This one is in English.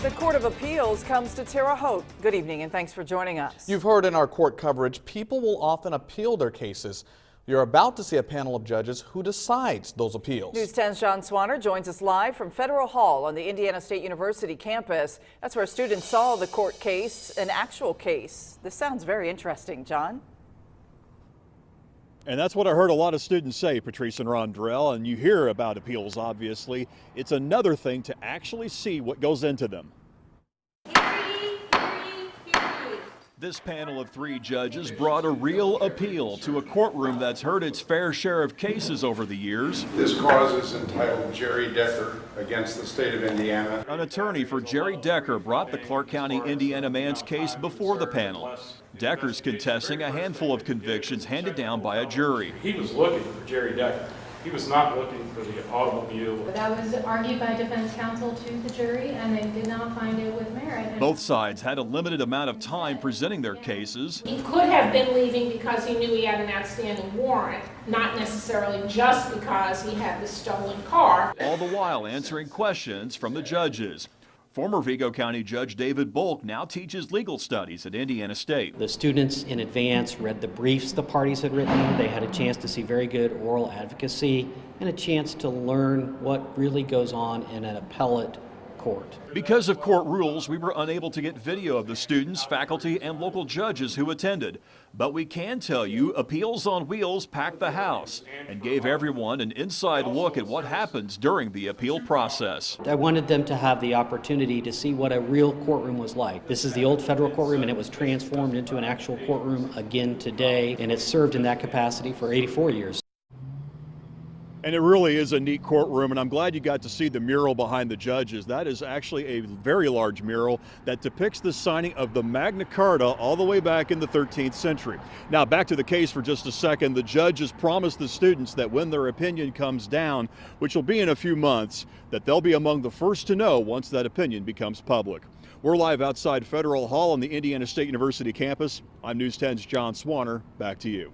The Court of Appeals comes to Terre Haute. Good evening and thanks for joining us. You've heard in our court coverage, people will often appeal their cases. You're about to see a panel of judges who decides those appeals. News 10's John Swanner joins us live from Federal Hall on the Indiana State University campus. That's where students saw the court case, an actual case. This sounds very interesting, John. And that's what I heard a lot of students say, Patrice and Rondrell, and you hear about appeals, obviously. It's another thing to actually see what goes into them. This panel of 3 judges brought a real appeal to a courtroom that's heard its fair share of cases over the years. This cause is entitled Jerry Decker against the state of Indiana. An attorney for Jerry Decker brought the Clark County, Indiana man's case before the panel. Decker's contesting a handful of convictions handed down by a jury. He was looking for Jerry Decker. He was not looking for the automobile. That was argued by defense counsel to the jury, and they did not find it with merit. Both sides had a limited amount of time presenting their cases. He could have been leaving because he knew he had an outstanding warrant, not necessarily just because he had the stolen car. All the while answering questions from the judges. Former Vigo County Judge David Bulk now teaches legal studies at Indiana State. The students in advance read the briefs the parties had written. They had a chance to see very good oral advocacy and a chance to learn what really goes on in an appellate court. Because of court rules, we were unable to get video of the students, faculty, and local judges who attended. But we can tell you Appeals on Wheels packed the house and gave everyone an inside look at what happens during the appeal process. I wanted them to have the opportunity to see what a real courtroom was like. This is the old federal courtroom, and it was transformed into an actual courtroom again today, and it's served in that capacity for 84 years. And it really is a neat courtroom, and I'm glad you got to see the mural behind the judges. That is actually a very large mural that depicts the signing of the Magna Carta all the way back in the 13th century. Now, back to the case for just a second. The judges promised the students that when their opinion comes down, which will be in a few months, that they'll be among the first to know once that opinion becomes public. We're live outside Federal Hall on the Indiana State University campus. I'm News 10's John Swanner. Back to you.